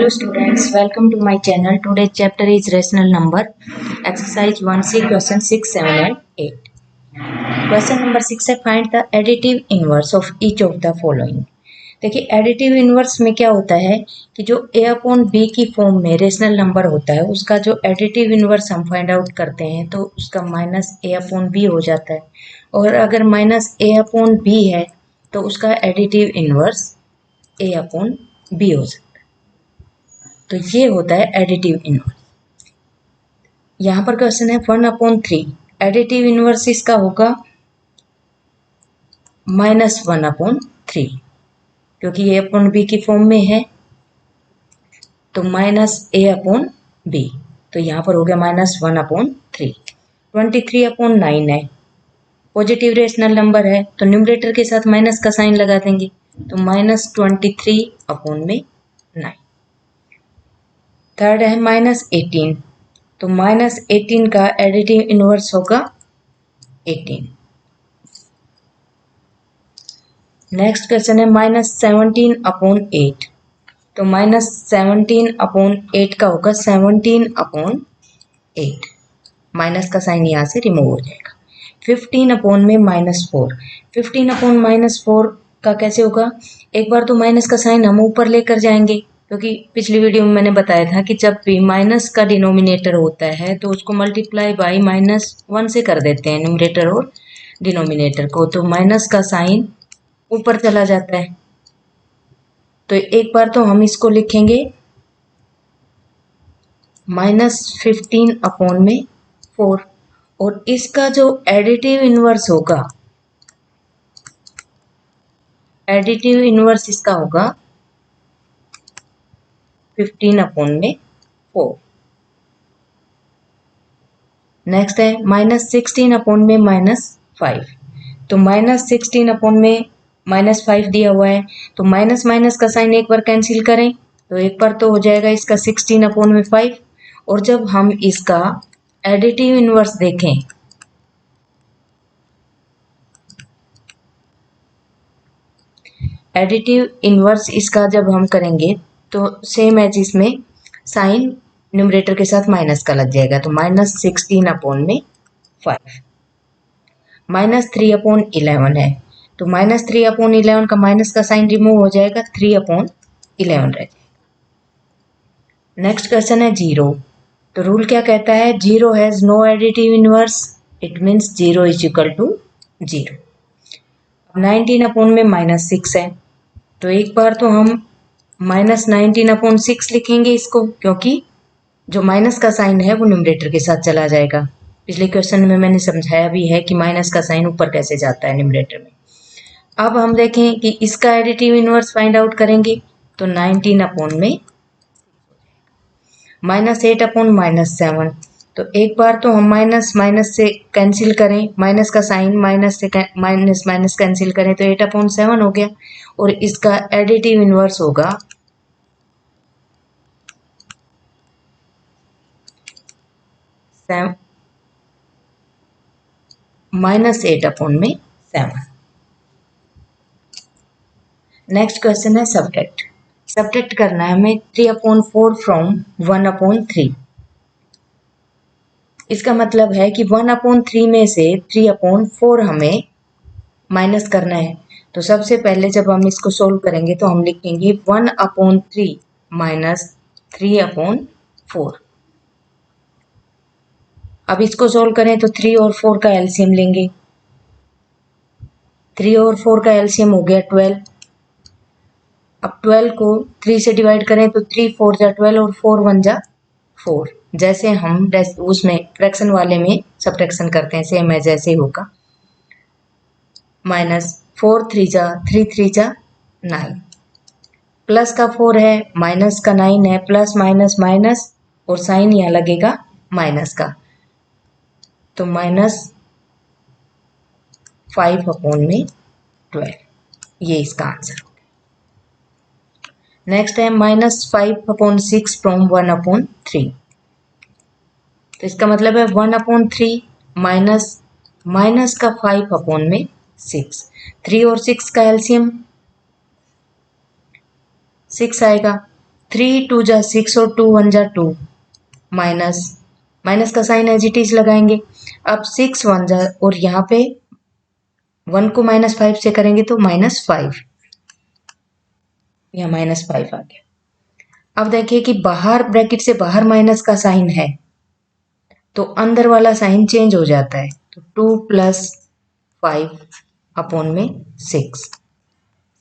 Hello students, welcome to my channel. Today's chapter is rational number. Exercise 1C, question 6, 7 and 8. Question number 6 है find the additive inverse of each of the following. देखिए additive inverse में क्या होता है कि जो a upon B की form में रेशनल नंबर होता है उसका जो एडिटिव इनवर्स हम फाइंड आउट करते हैं तो उसका माइनस a अपॉन बी हो जाता है, और अगर माइनस a अपॉन बी है तो उसका additive inverse a upon b हो सकता है। तो ये होता है एडिटिव इनवर्स। यहाँ पर क्वेश्चन है 1/3, एडिटिव इनवर्स इसका होगा -1/3, क्योंकि a अपॉन बी की फॉर्म में है तो -a/b, तो यहाँ पर हो गया -1/3। 23/9 है, पॉजिटिव रेशनल नंबर है तो न्यूमरेटर के साथ माइनस का साइन लगा देंगे, तो -23/9। थर्ड है -18, तो -18 का एडिटिव इनवर्स होगा 18। नेक्स्ट क्वेश्चन है -17/8, तो -17/8 का होगा 17/8, माइनस का साइन यहाँ से रिमूव हो जाएगा। 15/4, 15/4 का कैसे होगा, एक बार तो माइनस का साइन हम ऊपर लेकर जाएंगे, क्योंकि पिछली वीडियो में मैंने बताया था कि जब भी माइनस का डिनोमिनेटर होता है तो उसको मल्टीप्लाई बाई -1 से कर देते हैं न्यूमरेटर और डिनोमिनेटर को, तो माइनस का साइन ऊपर चला जाता है। तो एक बार तो हम इसको लिखेंगे -15/4, और इसका जो एडिटिव इनवर्स होगा, एडिटिव इनवर्स इसका होगा 15/4। नेक्स्ट है -16/5, तो -16/5 दिया हुआ है तो माइनस माइनस का साइन एक बार कैंसिल करें तो एक बार तो हो जाएगा इसका 16/5, और जब हम इसका एडिटिव इनवर्स देखें एडिटिव इनवर्स इसका जब हम करेंगे तो सेम एज इसमें साइन न्यूमरेटर के साथ माइनस का लग जाएगा, तो -16/5। -3/11 है, तो -3/11 का माइनस का साइन रिमूव हो जाएगा, 3/11 रह जाएगा। नेक्स्ट क्वेश्चन है 0, तो रूल क्या कहता है, 0 has no additive inverse, it means 0 is equal to 0। 19/6 है, तो एक बार तो हम -19/6 लिखेंगे इसको, क्योंकि जो माइनस का साइन है वो न्यूमरेटर के साथ चला जाएगा। पिछले क्वेश्चन में मैंने समझाया भी है कि माइनस का साइन ऊपर कैसे जाता है न्यूमरेटर में। अब हम देखें कि इसका एडिटिव इनवर्स फाइंड आउट करेंगे तो 19/में -8/-7, तो एक बार तो हम माइनस माइनस से कैंसिल करें, माइनस का साइन माइनस से माइनस माइनस कैंसिल करें तो 8/7 हो गया, और इसका एडिटिव इनवर्स होगा -8/7। नेक्स्ट क्वेश्चन है सब्ट्रैक्ट। सब्ट्रैक्ट करना है हमें 3/4 फ्रॉम 1/3। इसका मतलब है कि 1/3 में से 3/4 हमें माइनस करना है। तो सबसे पहले जब हम इसको सोल्व करेंगे तो हम लिखेंगे 1/3 माइनस 3/4। अब इसको सोल्व करें तो 3 और 4 का एलसीएम लेंगे, 3 और 4 का एलसीएम हो गया 12। अब 12 को 3 से डिवाइड करें तो 3 4 जा 12 और 4 1 जा 4, जैसे हम उसमें फ्रैक्शन वाले में सब्ट्रैक्शन करते हैं सेम है जैसे होगा। -4 3 जा 3 3 जा 9, प्लस का 4 है माइनस का 9 है, प्लस माइनस माइनस और साइन यहाँ लगेगा माइनस का, तो -5/12, ये इसका आंसर हो गया। नेक्स्ट है -5/6 फ्रॉम 1/3, तो इसका मतलब है 1/3 माइनस माइनस का 5/6, 3 और 6 का एलसीएम 6 आएगा, 3 2 जा 6 और 2 1 जा 2, माइनस माइनस का साइन एज इट इज लगाएंगे। अब 6 1 जा, और यहाँ पे 1 को -5 से करेंगे तो -5, यहाँ -5 आ गया। अब देखिए कि बाहर ब्रैकेट से बाहर माइनस का साइन है तो अंदर वाला साइन चेंज हो जाता है, तो 2 + 5 अपॉन में 6,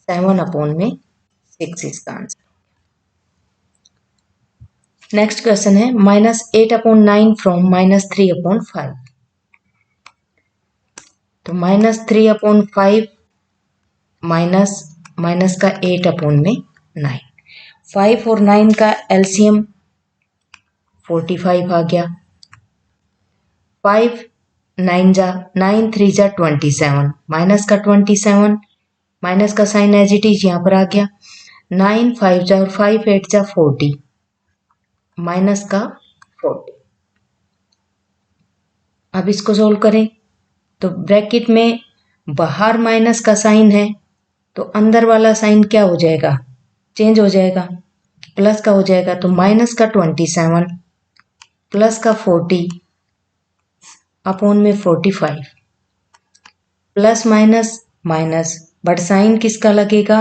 7 अपॉन में 6 इसका आंसर। नेक्स्ट क्वेश्चन है -8/9 फ्रॉम -3/5। तो -3/5 माइनस माइनस का 8/9, 5 और 9 का एलसीएम 45 आ गया। 5 9 जा 9 3 जा 27, माइनस का 27, माइनस का साइन एज इट इज यहाँ पर आ गया। 9 5 जा और 5 8 जा 40, माइनस का 40। अब इसको सोल्व करें तो ब्रैकेट में बाहर माइनस का साइन है तो अंदर वाला साइन क्या हो जाएगा, चेंज हो जाएगा, प्लस का हो जाएगा। तो माइनस का 27 प्लस का 40 अपॉन में 45, plus minus minus, but sign किसका लगेगा,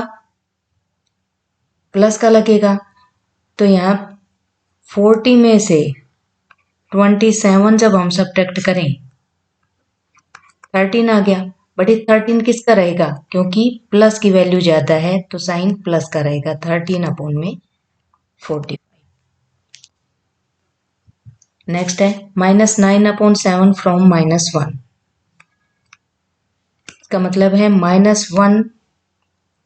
प्लस का लगेगा। तो यहाँ 40 में से 27 जब हम सब्ट्रैक्ट करें 13 आ गया, बट ये 13 किसका रहेगा, क्योंकि प्लस की वैल्यू ज्यादा है तो साइन प्लस का रहेगा, 13 अपॉन में 45। नेक्स्ट है -9/7 फ्रॉम -1। इसका मतलब है -1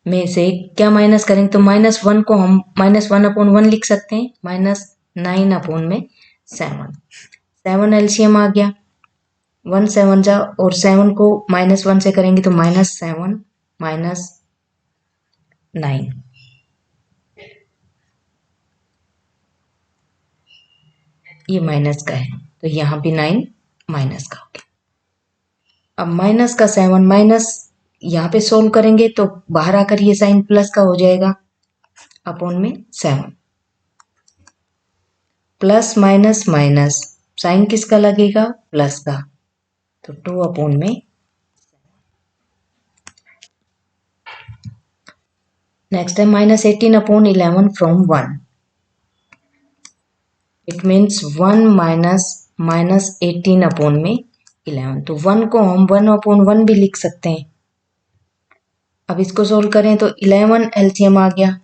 में से क्या माइनस करेंगे, तो -1 को हम -1/1 लिख सकते हैं, -9 अपॉन में 7 एलसीएम आ गया, 1 7 जा, और 7 को -1 से करेंगे तो -7 -9, ये माइनस का है तो यहाँ भी 9 माइनस का हो गया। अब माइनस का 7 माइनस यहाँ पे सोल्व करेंगे तो बाहर आकर ये साइन प्लस का हो जाएगा, अपॉन में 7, प्लस माइनस माइनस, साइन किसका लगेगा, प्लस का, तो 2 अपॉन में। नेक्स्ट है -18/11 from 1। It means 1 minus -18 upon में 11, तो 1 को हम 1/1 भी लिख सकते हैं। अब इसको सोल्व करें तो 11 एलसीएम आ गया,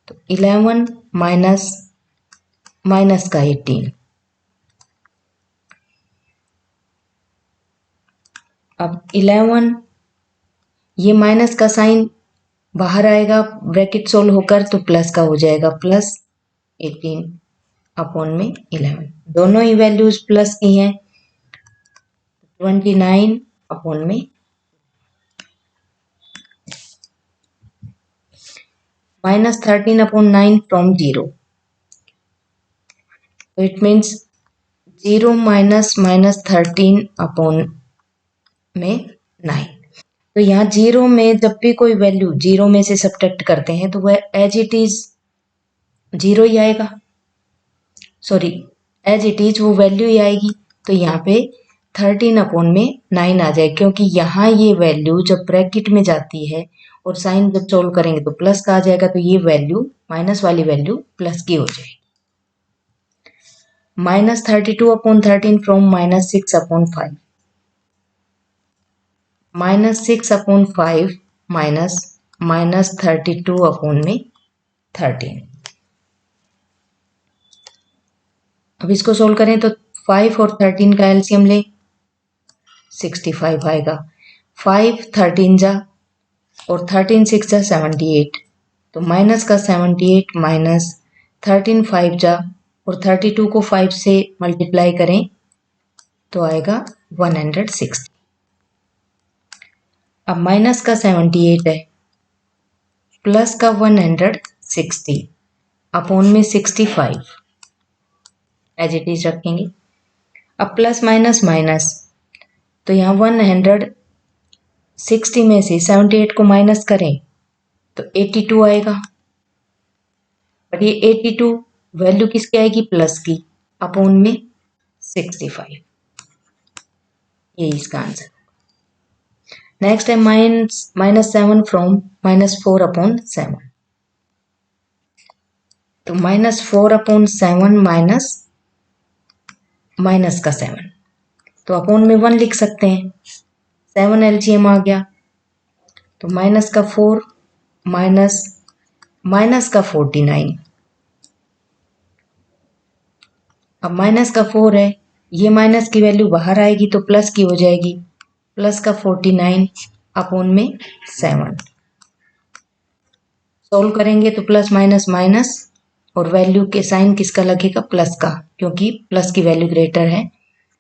तो 11 माइनस माइनस का 18। अब 11, ये माइनस का साइन बाहर आएगा ब्रैकेट सोल्व होकर तो प्लस का हो जाएगा, +18 अपॉन में 11, दोनों ही वैल्यूज प्लस की हैं, 29 अपॉन में -13/9 फ्रॉम 0। तो इट मीन्स 0 -13 अपॉन में 9। तो यहाँ 0 में जब भी कोई वैल्यू 0 में से सब्ट्रैक्ट करते हैं तो वह एज इट इज 0 ही आएगा, सॉरी एज इट इज वो वैल्यू ही आएगी। तो यहाँ पे 13 अपॉन में 9 आ जाए, क्योंकि यहाँ ये वैल्यू जब ब्रैकेट में जाती है और साइन जब सोल्व करेंगे तो प्लस का आ जाएगा, तो ये वैल्यू माइनस वाली वैल्यू प्लस की हो जाएगी। -32/13 फ्रॉम -6/5। -6/5 माइनस -32 अपॉन में 13। अब इसको सोल्व करें तो 5 और 13 का एलसीएम ले 65 आएगा, 5 13 जा और 13 6 जा 78, तो माइनस का 78 माइनस 13 5 जा और 32 को 5 से मल्टीप्लाई करें तो आएगा 160। अब माइनस का 78 है, प्लस का 160 अपॉन में 65 एज इट इज रखेंगे। अब प्लस माइनस माइनस, तो यहाँ 160 में से 78 को माइनस करें तो 82 आएगा, और ये 82 वैल्यू किसकी आएगी, प्लस की, अपॉन में 65, ये इसका आंसर। नेक्स्ट है -7 फ्रॉम -4 अपॉन 7। तो -4 अपॉन 7 माइनस का 7, तो अपॉन में 1 लिख सकते हैं, 7 एलसीएम आ गया, तो माइनस का 4 माइनस का 49, अब माइनस का 4 है, ये माइनस की वैल्यू बाहर आएगी तो प्लस की हो जाएगी, प्लस का 49 अपॉन में 7। सोल्व करेंगे तो प्लस माइनस माइनस, और वैल्यू के साइन किसका लगेगा, प्लस का, क्योंकि प्लस की वैल्यू ग्रेटर है,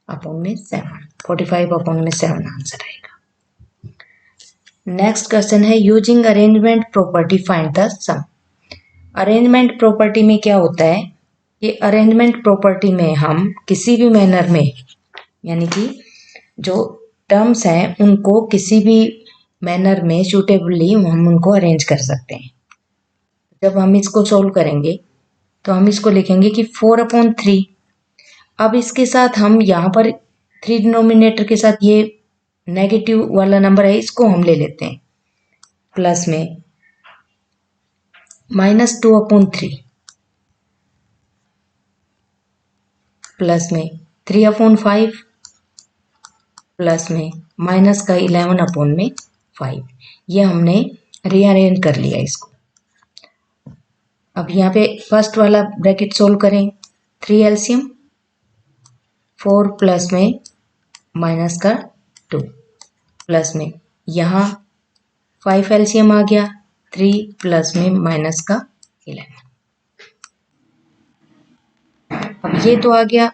अपॉन में 7, 45 अपॉन में 7 आंसर आएगा। नेक्स्ट क्वेश्चन है using arrangement property find the sum. Arrangement property में क्या होता है कि अरेंजमेंट प्रॉपर्टी में हम किसी भी मैनर में, यानी कि जो टर्म्स हैं उनको किसी भी मैनर में सूटेबली हम उनको अरेंज कर सकते हैं। जब हम इसको सोल्व करेंगे तो हम इसको लिखेंगे कि 4/3। अब इसके साथ हम यहाँ पर 3 डिनोमिनेटर के साथ ये नेगेटिव वाला नंबर है, इसको हम ले लेते हैं, प्लस में -2/3, प्लस में 3/5, प्लस में माइनस का 11/5। ये हमने रीअरेंज कर लिया इसको। अब यहाँ पे फर्स्ट वाला ब्रैकेट सोल्व करें, 3 एलसीएम 4 प्लस में माइनस का 2, प्लस में यहाँ 5 एलसीएम आ गया, 3 प्लस में माइनस का 11। अब ये तो आ गया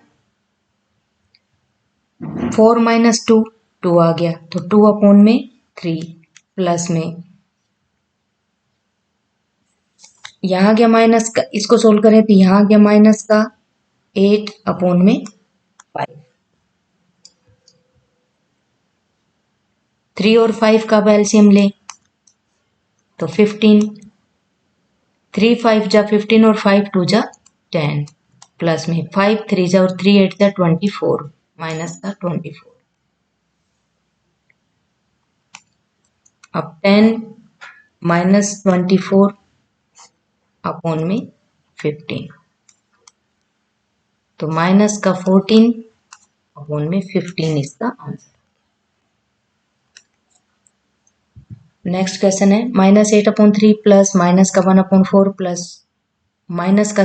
4 - 2, 2 आ गया, तो 2/3, प्लस में यहाँ आ गया माइनस का, इसको सोल्व करें तो यहाँ आ गया माइनस का 8/5। 3 और 5 का एलसीएम लें तो 15, 3 5 जा 15 और 5 2 जा 10, प्लस में 5 3 जा और 3 8 जा 24, माइनस का 24। अब 10 - 24 अपॉन में 15, तो माइनस का 14 अपॉन में 15 इसका आंसर। नेक्स्ट क्वेश्चन है -8/3 प्लस माइनस का 1/4 प्लस माइनस का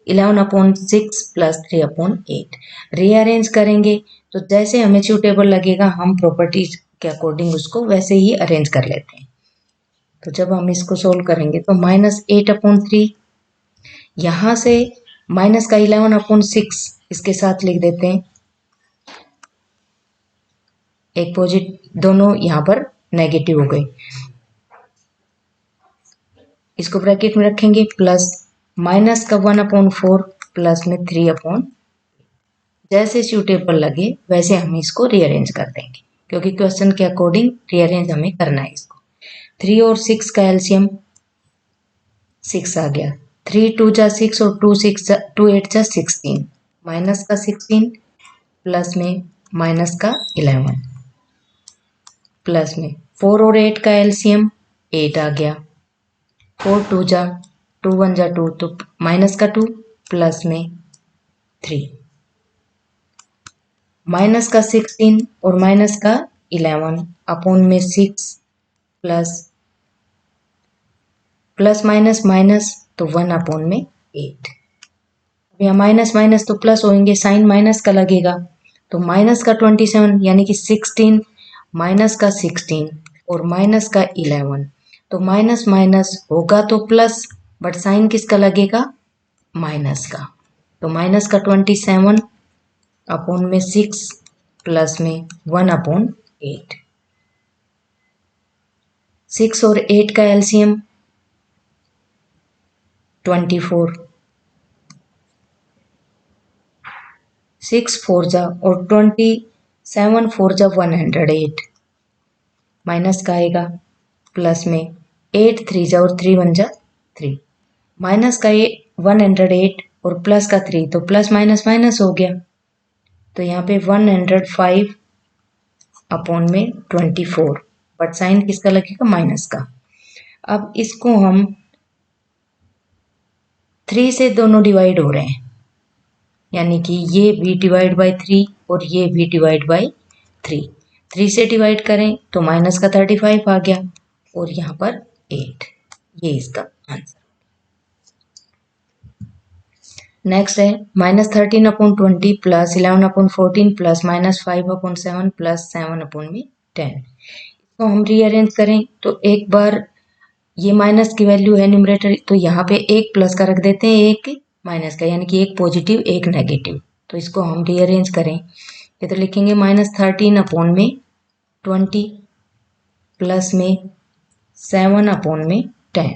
11/6 प्लस 3/8। रीअरेंज करेंगे तो जैसे हमें सूटेबल लगेगा हम प्रॉपर्टीज के अकॉर्डिंग उसको वैसे ही अरेंज कर लेते हैं। तो जब हम इसको सोल्व करेंगे तो -8/3, यहाँ से माइनस का 11/6 इसके साथ लिख देते हैं, एक दोनों यहाँ पर नेगेटिव हो गए, इसको ब्रैकेट में रखेंगे, प्लस माइनस का 1/4 प्लस में 3/, जैसे सूटेबल लगे वैसे हम इसको रीअरेंज कर देंगे, क्योंकि क्वेश्चन के अकॉर्डिंग रीअरेंज हमें करना है इसको। 3 और 6 का एलसीएम 6 आ गया, 3 2 जा 6 और 2 8 जा 16, माइनस का 16 प्लस में माइनस का 11, प्लस में 4 और 8 का एलसीएम 8 आ गया, 4 2 जा 2 1 जा 2, तो माइनस का 2 प्लस में 3, माइनस का 16 और माइनस का 11 अपॉन में 6, प्लस माइनस माइनस तो 1 अपॉन में 8। अब यहाँ माइनस माइनस तो प्लस होंगे, साइन माइनस का लगेगा, तो माइनस का 27 यानी कि 16 माइनस का 16 और माइनस का 11, तो माइनस माइनस होगा तो प्लस, बट साइन किसका लगेगा, माइनस का, तो माइनस का 27 अपॉन में 6 प्लस में 1/8। 6 और 8 का एलसीएम 24, 6 4 जा और 27 4 जा 108, माइनस का आएगा, प्लस में 8 3 जा और 3 1 जा 3, माइनस का 108 और प्लस का 3, तो प्लस माइनस माइनस हो गया, तो यहाँ पे 105 अपॉन में 24, बट साइन किसका लगेगा? माइनस का। अब इसको हम 3 से दोनों डिवाइड हो रहे हैं, यानी कि ये भी डिवाइड बाय 3 और ये भी डिवाइड बाय 3। 3 से डिवाइड करें तो माइनस का 35 आ गया और यहाँ पर 8, ये इसका आंसर। नेक्स्ट है -13 upon 20 plus 11 upon 14 plus -5 upon 7 plus 7 upon में 10। इसको हम रीअरेंज करें तो एक बार ये माइनस की वैल्यू है न्यूमरेटर, तो यहाँ पे एक प्लस का रख देते हैं, एक माइनस का, यानी कि एक पॉजिटिव एक नेगेटिव। तो इसको हम रीअरेंज करें ये तो लिखेंगे -13 अपॉन में 20 प्लस में 7 अपॉन में 10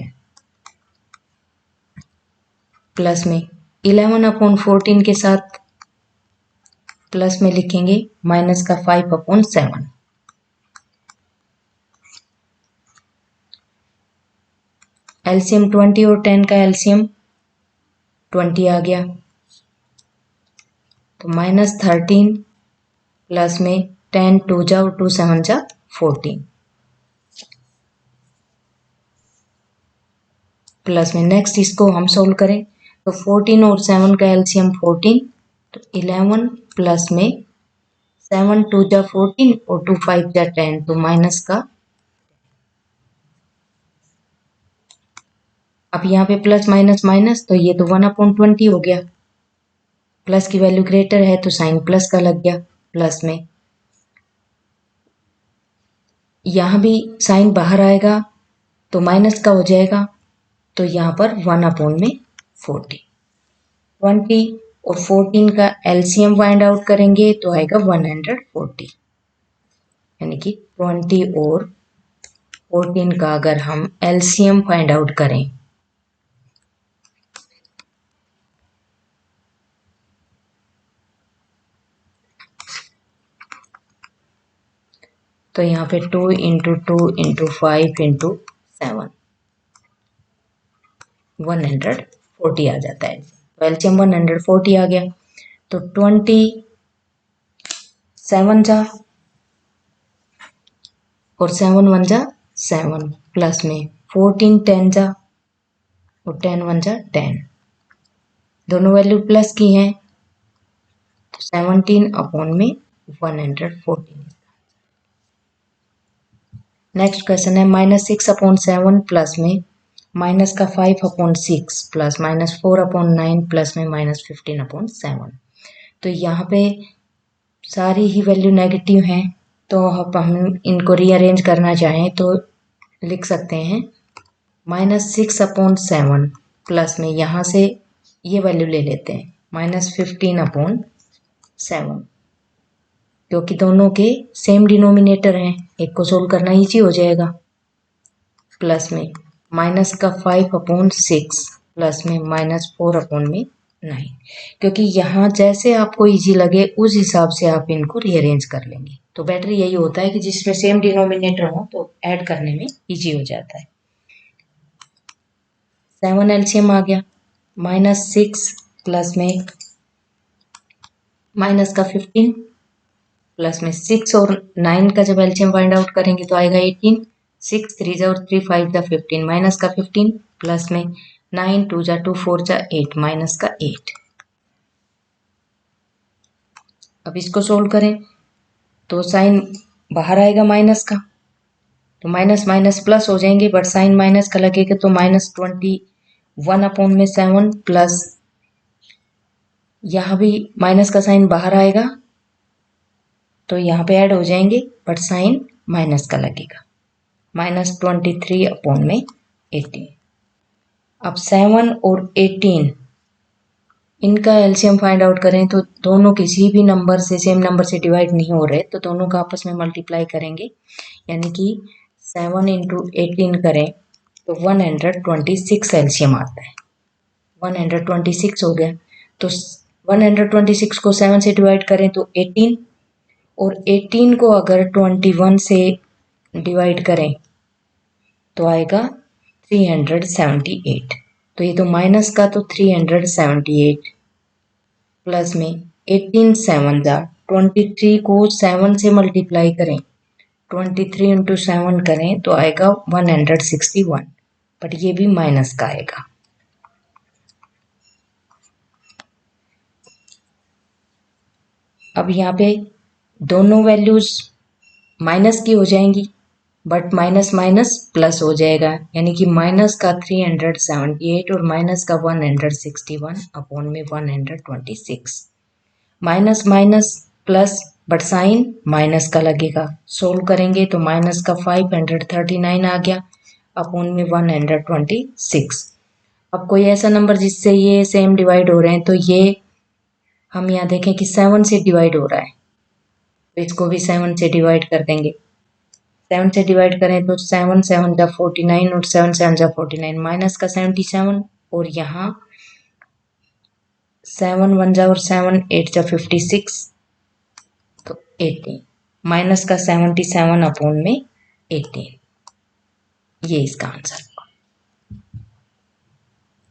प्लस में 11 अपॉन 14 के साथ प्लस में लिखेंगे माइनस का 5 अपॉन 7। एलसीएम 20 और 10 का एलसीएम 20 आ गया, तो -13 प्लस में 10 2 जा और 2 7 जा 14 प्लस में नेक्स्ट इसको हम सोल्व करें तो 14 और 7 का एलसीएम 14, तो 11 प्लस में 7 2 जा 14 और 2 5 जा 10, तो माइनस का, अब यहाँ पे प्लस माइनस माइनस, तो ये तो 1 अपॉन 20 हो गया, प्लस की वैल्यू ग्रेटर है तो साइन प्लस का लग गया, प्लस में यहाँ भी साइन बाहर आएगा तो माइनस का हो जाएगा, तो यहाँ पर 1 अपॉन में 40। 20 और 14 का एलसीएम फाइंड आउट करेंगे तो आएगा 140, यानी कि 20 और 14 का अगर हम एलसीएम फाइंड आउट करें तो यहाँ पे 2 इंटू 2 इंटू 5 इंटू 7 140 आ जाता है, तो एलसीएम 140 आ गया, तो 20 7 जा और 7 1 जा 7 प्लस में 14 10 जा और 10 1 जा 10, दोनों वैल्यू प्लस की हैं, तो 17 अपॉन में 114। नेक्स्ट क्वेश्चन है -6 अपॉन 7 प्लस में माइनस का 5 अपॉन 6 प्लस -4 अपॉन 9 प्लस में -15 अपॉन 7। तो यहाँ पे सारी ही वैल्यू नेगेटिव हैं, तो अब हम इनको रीअरेंज करना चाहें तो लिख सकते हैं -6 अपॉन 7 प्लस में यहाँ से ये वैल्यू ले लेते हैं -15 अपॉन 7, क्योंकि दोनों के सेम डिनोमिनेटर हैं, एक को सोल्व करना ईजी हो जाएगा, प्लस में माइनस का 5 अपॉन 6 प्लस में -4 अपॉन में 9, क्योंकि यहाँ जैसे आपको इजी लगे उस हिसाब से आप इनको रीअरेंज कर लेंगे, तो बेटर यही होता है कि जिसमें सेम डिनोमिनेटर हो तो ऐड करने में इजी हो जाता है। 7 एलसीएम आ गया, -6 प्लस में माइनस का 15 प्लस में 6 और 9 का जब एलसीएम फाइंड आउट करेंगे तो आएगा 18, 6 3 जा और 3 5 जा 15 माइनस का 15 प्लस में 9 2 जा 2 4 जा 8 माइनस का 8। अब इसको सोल्व करें तो साइन बाहर आएगा माइनस का, तो माइनस माइनस प्लस हो जाएंगे, बट साइन माइनस का लगेगा तो -21 अपॉन में 7 प्लस यहाँ भी माइनस का साइन बाहर आएगा तो यहाँ पे ऐड हो जाएंगे, बट साइन माइनस का लगेगा, -23 अपॉन में 18। अब 7 और 18 इनका एलसीएम फाइंड आउट करें तो दोनों किसी भी नंबर से सेम नंबर से डिवाइड नहीं हो रहे, तो दोनों का आपस में मल्टीप्लाई करेंगे, यानी कि 7 इंटू 18 करें तो 126 एलसीएम आता है, 126 हो गया, तो 126 को 7 से डिवाइड करें तो 18, और 18 को अगर 21 से डिवाइड करें तो आएगा 378। तो ये तो माइनस का तो 378 प्लस में 18 7 जा 23 को 7 से मल्टीप्लाई करें, 23 इंटू 7 करें तो आएगा 161, बट ये भी माइनस का आएगा। अब यहाँ पे दोनों वैल्यूज माइनस की हो जाएंगी, बट माइनस माइनस प्लस हो जाएगा, यानी कि माइनस का 378 और माइनस का 161 अपॉन में 126। Minus minus plus, but sign minus का लगेगा। सोल्व करेंगे तो माइनस का 539 आ गया अपॉन में 126। अब कोई ऐसा नंबर जिससे ये सेम डिवाइड हो रहे हैं, तो ये हम यहाँ देखें कि 7 से डिवाइड हो रहा है, तो इसको भी 7 से डिवाइड कर देंगे। 7 से डिवाइड करें तो 7 7 जा 49 और 7 7 जा 49, माइनस का 77 और यहाँ 7 1 जा और 7 8 जा 56, तो 18, माइनस का 77 अपॉन में 18, ये इसका आंसर।